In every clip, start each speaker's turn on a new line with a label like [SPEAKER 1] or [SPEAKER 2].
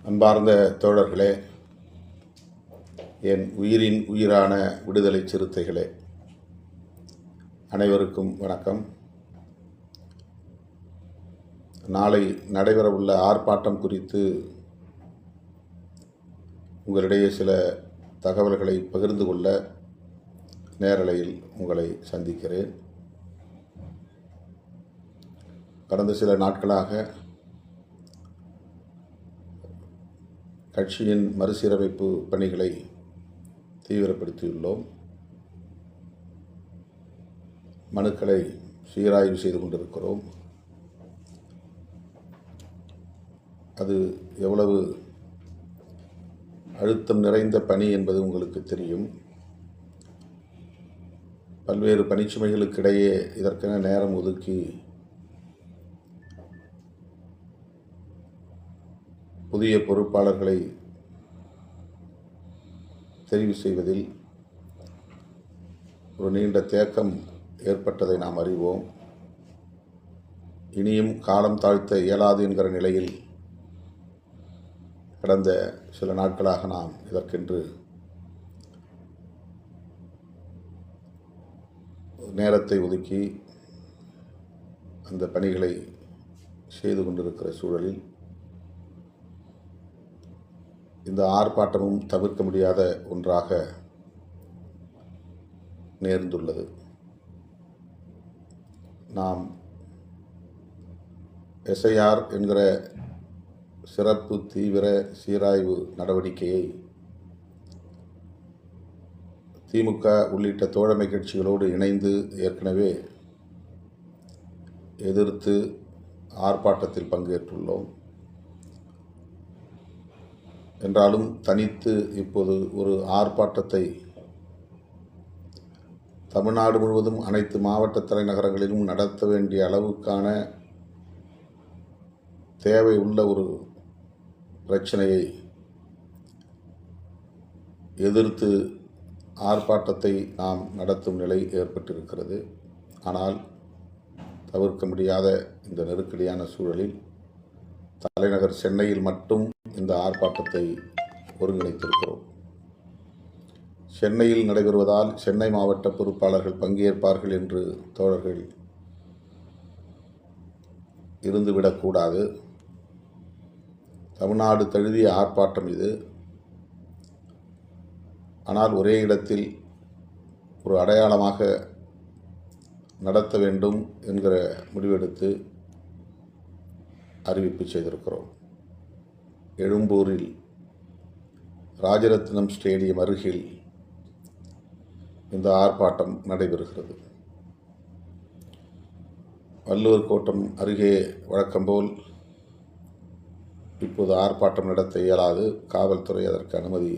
[SPEAKER 1] அன்பார்ந்த தோழர்களே, என் உயிரின் உயிரான விடுதலை சிறுத்தைகளே, அனைவருக்கும் வணக்கம். நாளை நடைபெறவுள்ள ஆர்ப்பாட்டம் குறித்து உங்களிடையே சில தகவல்களை பகிர்ந்து கொள்ள நேரலையில் உங்களை சந்திக்கிறேன். கடந்த சில நாட்களாக கட்சியின் மறுசீரமைப்பு பணிகளை தீவிரப்படுத்தியுள்ளோம். மனுக்களை சீராய்வு செய்து கொண்டிருக்கிறோம். அது எவ்வளவு அழுத்தம் நிறைந்த பணி என்பது உங்களுக்கு தெரியும். பல்வேறு பணிச்சுமைகளுக்கிடையே இதற்கென நேரம் ஒதுக்கி புதிய பொறுப்பாளர்களை தெரிவு செய்வதில் ஒரு நீண்ட தேக்கம் ஏற்பட்டதை நாம் அறிவோம். இனியும் காலம் தாழ்த்த இயலாது என்கிற நிலையில் கடந்த சில நாட்களாக நாம் இதற்கென்று நேரத்தை ஒதுக்கி அந்த பணிகளை செய்து கொண்டிருக்கிற சூழலில் இந்த ஆர்ப்பாட்டமும் தவிர்க்க முடியாத ஒன்றாக நேர்ந்துள்ளது. நாம் எஸ்ஐஆர் என்கிற சிறப்பு தீவிர சீராய்வு நடவடிக்கையை திமுக உள்ளிட்ட தோழமை கட்சிகளோடு இணைந்து ஏற்கனவே எதிர்த்து ஆர்ப்பாட்டத்தில் பங்கேற்றுள்ளோம். என்றாலும் தனித்து இப்போது ஒரு ஆர்ப்பாட்டத்தை தமிழ்நாடு முழுவதும் அனைத்து மாவட்ட தலைநகரங்களிலும் நடத்த வேண்டிய அளவுக்கான தேவை உள்ள ஒரு பிரச்சனையை எதிர்த்து ஆர்ப்பாட்டத்தை நாம் நடத்தும் நிலை ஏற்பட்டிருக்கிறது. ஆனால் தவிர்க்க முடியாத இந்த நெருக்கடியான சூழலில் தலைநகர் சென்னையில் மட்டும் இந்த ஆர்ப்பாட்டத்தை ஒருங்கிணைத்திருக்கிறோம். சென்னையில் நடைபெறுவதால் சென்னை மாவட்ட பொறுப்பாளர்கள் பங்கேற்பார்கள் என்று தோழர்கள் இருந்துவிடக்கூடாது. தமிழ்நாடு தழுவிய ஆர்ப்பாட்டம் இது. ஆனால் ஒரே இடத்தில் ஒரு அடையாளமாக நடத்த வேண்டும் என்கிற முடிவெடுத்து அறிவிப்பு செய்திருக்கிறோம். எழும்பூரில் ராஜரத்னம் ஸ்டேடியம் அருகில் இந்த ஆர்ப்பாட்டம் நடைபெறுகிறது. வள்ளுவர் கோட்டம் அருகே வழக்கம்போல் இப்போது ஆர்ப்பாட்டம் நடத்த இயலாது. காவல்துறை அதற்கு அனுமதி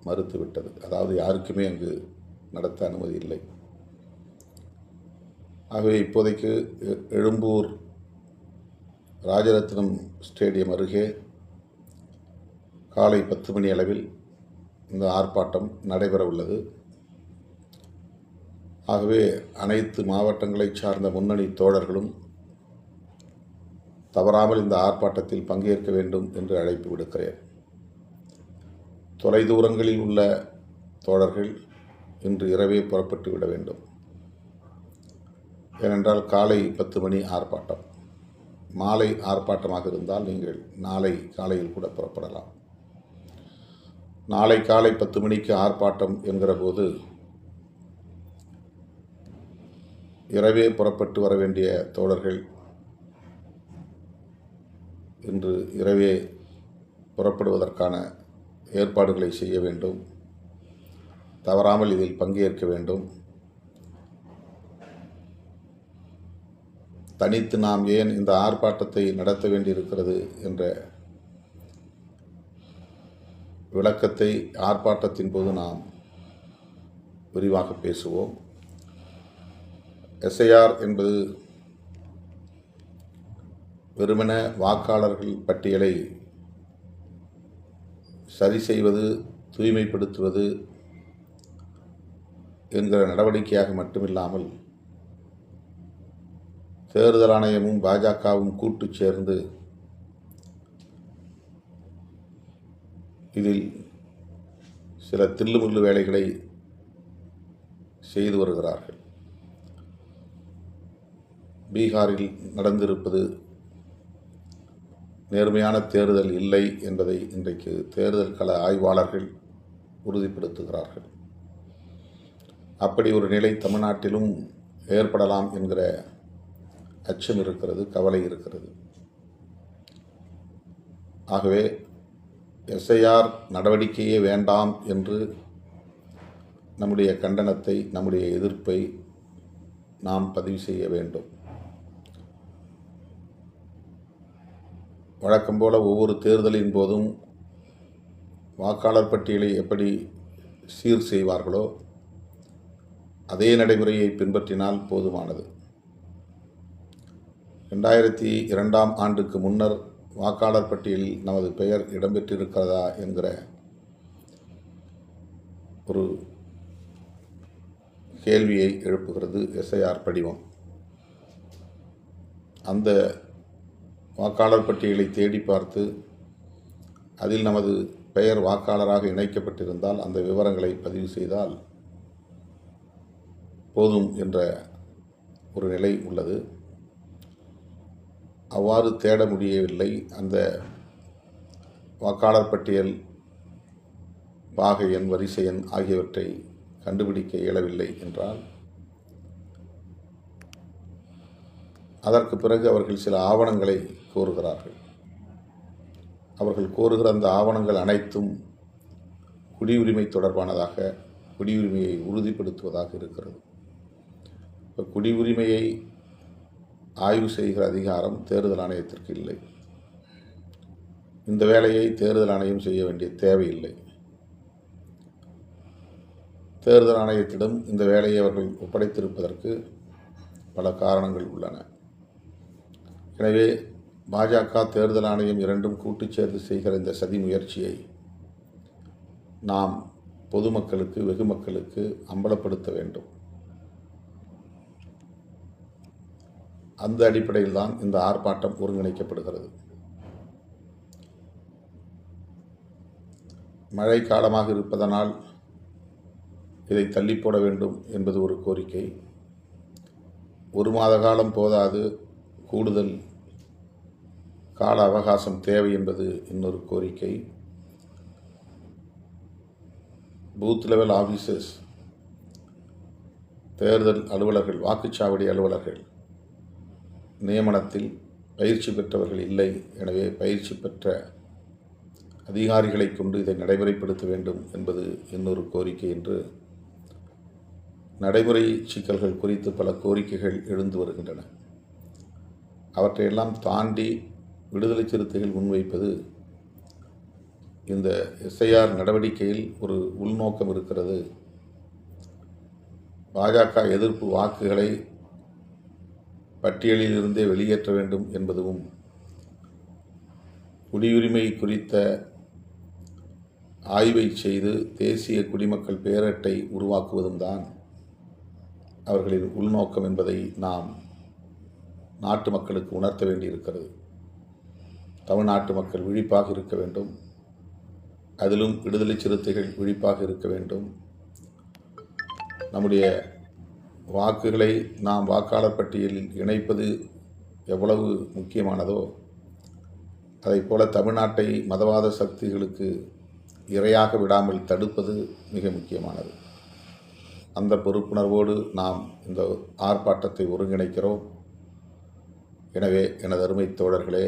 [SPEAKER 1] மறுத்துவிட்டது. அதாவது யாருக்குமே அங்கு நடத்த அனுமதி இல்லை. ஆகவே இப்போதைக்கு எழும்பூர் ராஜரத்னம் ஸ்டேடியம் அருகே காலை 10 மணி அளவில் இந்த ஆர்ப்பாட்டம் நடைபெற உள்ளது. ஆகவே அனைத்து மாவட்டங்களைச் சார்ந்த முன்னணி தோழர்களும் தவறாமல் இந்த ஆர்ப்பாட்டத்தில் பங்கேற்க வேண்டும் என்று அழைப்பு விடுக்கிறேன். தொலைதூரங்களில் உள்ள தோழர்கள் இன்று இரவே புறப்பட்டு விட வேண்டும். ஏனென்றால் காலை 10 மணி ஆர்ப்பாட்டம். மாலை ஆர்ப்பாட்டமாக இருந்தால் நீங்கள் நாளை காலையில் கூட புறப்படலாம். நாளை காலை 10 மணிக்கு ஆர்ப்பாட்டம் என்கிற போது இரவே புறப்பட்டு வர வேண்டிய தோழர்கள் இன்று இரவே புறப்படுவதற்கான ஏற்பாடுகளை செய்ய வேண்டும். தவறாமல் இதில் பங்கேற்க வேண்டும். தனித்து நாம் ஏன் இந்த ஆர்ப்பாட்டத்தை நடத்த வேண்டியிருக்கிறது என்ற விளக்கத்தை ஆர்ப்பாட்டத்தின் போது நாம் விரிவாக பேசுவோம். எஸ்ஐஆர் என்பது வெறுமன வாக்காளர்கள் பட்டியலை சரி செய்வது, தூய்மைப்படுத்துவது என்கிற நடவடிக்கையாக மட்டுமில்லாமல் தேர்தல் ஆணையமும் பாஜகவும் கூட்டு சேர்ந்து இதில் சில தில்லுமுள்ளு வேலைகளை செய்து வருகிறார்கள். பீகாரில் நடந்திருப்பது நேர்மையான தேர்தல் இல்லை என்பதை இன்றைக்கு தேர்தல் கள ஆய்வாளர்கள் உறுதிப்படுத்துகிறார்கள். அப்படி ஒரு நிலை தமிழ்நாட்டிலும் ஏற்படலாம் என்கிற அச்சம் இருக்கிறது, கவலை இருக்கிறது. ஆகவே எஸ்ஐஆர் நடவடிக்கையே வேண்டாம் என்று நம்முடைய கண்டனத்தை, நம்முடைய எதிர்ப்பை நாம் பதிவு செய்ய வேண்டும். வழக்கம் போல ஒவ்வொரு தேர்தலின் போதும் வாக்காளர் பட்டியலை எப்படி சீர் செய்வார்களோ அதே நடைமுறையை பின்பற்றினால் போதுமானது. 2002ஆம் ஆண்டுக்கு முன்னர் வாக்காளர் பட்டியலில் நமது பெயர் இடம்பெற்றிருக்கிறதா என்கிற ஒரு கேள்வியை எழுப்புகிறது எஸ்ஐஆர் படிவம். அந்த வாக்காளர் பட்டியலை தேடி பார்த்து அதில் நமது பெயர் வாக்காளராக இணைக்கப்பட்டிருந்தால் அந்த விவரங்களை பதிவு செய்தால் போதும் என்ற ஒரு நிலை உள்ளது. அவ்வாறு தேட முடியவில்லை. அந்த வாக்காளர் பட்டியல் பாக எண், வரிசை எண் ஆகியவற்றை கண்டுபிடிக்க இயலவில்லை என்றால் அதற்கு பிறகு அவர்கள் சில ஆவணங்களை கோருகிறார்கள். அவர்கள் கோருகிற அந்த ஆவணங்கள் அனைத்தும் குடியுரிமை தொடர்பானதாக, குடியுரிமையை உறுதிப்படுத்துவதாக இருக்கிறது. இப்போ குடியுரிமையை ஆய்வு செய்கிற அதிகாரம் தேர்தல் ஆணையத்திற்கு இல்லை. இந்த வேலையை தேர்தல் ஆணையம் செய்ய வேண்டிய தேவையில்லை. தேர்தல் ஆணையத்திடம் இந்த வேலையை அவர்கள் ஒப்படைத்திருப்பதற்கு பல காரணங்கள் உள்ளன. எனவே பாஜக, தேர்தல் ஆணையம் இரண்டும் கூட்டு சேர்ந்து செய்கிற இந்த சதி முயற்சியை நாம் பொதுமக்களுக்கு, வெகு மக்களுக்கு அம்பலப்படுத்த வேண்டும். அந்த அடிப்படையில் தான் இந்த ஆர்ப்பாட்டம் ஒருங்கிணைக்கப்படுகிறது. மழை காலமாக இருப்பதனால் இதை தள்ளி போட வேண்டும் என்பது ஒரு கோரிக்கை. 1 மாத காலம் போதாது, கூடுதல் கால அவகாசம் தேவை என்பது இன்னொரு கோரிக்கை. பூத் லெவல் ஆஃபீஸர்ஸ், தேர்தல் அலுவலர்கள், வாக்குச்சாவடி அலுவலர்கள் நியமனத்தில் பயிற்சி பெற்றவர்கள் இல்லை. எனவே பயிற்சி பெற்ற அதிகாரிகளை கொண்டு இதை நடைமுறைப்படுத்த வேண்டும் என்பது இன்னொரு கோரிக்கை என்று நடைமுறை சிக்கல்கள் குறித்து பல கோரிக்கைகள் எழுந்து வருகின்றன. அவற்றையெல்லாம் தாண்டி விடுதலை சிறுத்தைகள் முன்வைப்பது இந்த எஸ்ஐஆர் நடவடிக்கையில் ஒரு உள்நோக்கம் இருக்கிறது. பாஜக எதிர்ப்பு வாக்குகளை பட்டியலில் இருந்தே வெளியேற்ற வேண்டும் என்பதும், குடியுரிமை குறித்த ஆய்வை செய்து தேசிய குடிமக்கள் பேரட்டை உருவாக்குவதும் தான் அவர்களின் உள்நோக்கம் என்பதை நாம் நாட்டு மக்களுக்கு உணர்த்த வேண்டியிருக்கிறது. தமிழ்நாட்டு மக்கள் விழிப்பாக இருக்க வேண்டும். அதிலும் விடுதலை சிறுத்தைகள் விழிப்பாக இருக்க வேண்டும். நம்முடைய வாக்குகளை நாம் வாக்காளர் பட்டியலில் இணைப்பது எவ்வளவு முக்கியமானதோ அதைப்போல தமிழ்நாட்டை மதவாத சக்திகளுக்கு இரையாக விடாமல் தடுப்பது மிக முக்கியமானது. அந்த பொறுப்புணர்வோடு நாம் இந்த ஆர்ப்பாட்டத்தை ஒருங்கிணைக்கிறோம். எனவே எனது அருமை தோழர்களே,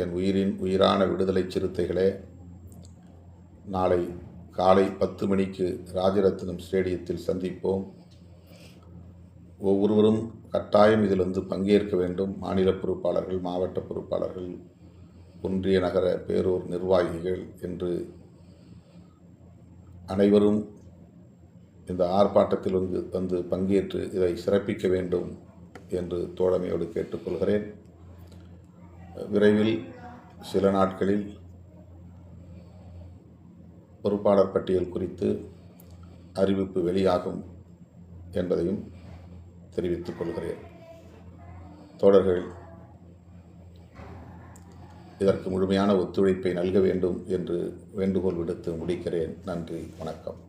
[SPEAKER 1] என் உயிரின் உயிரான விடுதலை சிறுத்தைகளே, நாளை காலை 10 மணிக்கு ராஜரத்னம் ஸ்டேடியத்தில் சந்திப்போம். ஒவ்வொருவரும் கட்டாயம் இதில் பங்கேற்க வேண்டும். மாநில பொறுப்பாளர்கள், மாவட்ட பொறுப்பாளர்கள், ஒன்றிய நகர பேரூர் நிர்வாகிகள் என்று அனைவரும் இந்த ஆர்ப்பாட்டத்தில் வந்து பங்கேற்று இதை சிறப்பிக்க வேண்டும் என்று தோழமையோடு கேட்டுக்கொள்கிறேன். விரைவில் சில நாட்களில் பொறுப்பாளர் பட்டியல் குறித்து அறிவிப்பு வெளியாகும் என்பதையும் தெரிவித்துக் கொள்கிறேன். தோழர்கள் இதற்கு முழுமையான ஒத்துழைப்பை நல்க வேண்டும் என்று வேண்டுகோள் விடுத்து முடிக்கிறேன். நன்றி, வணக்கம்.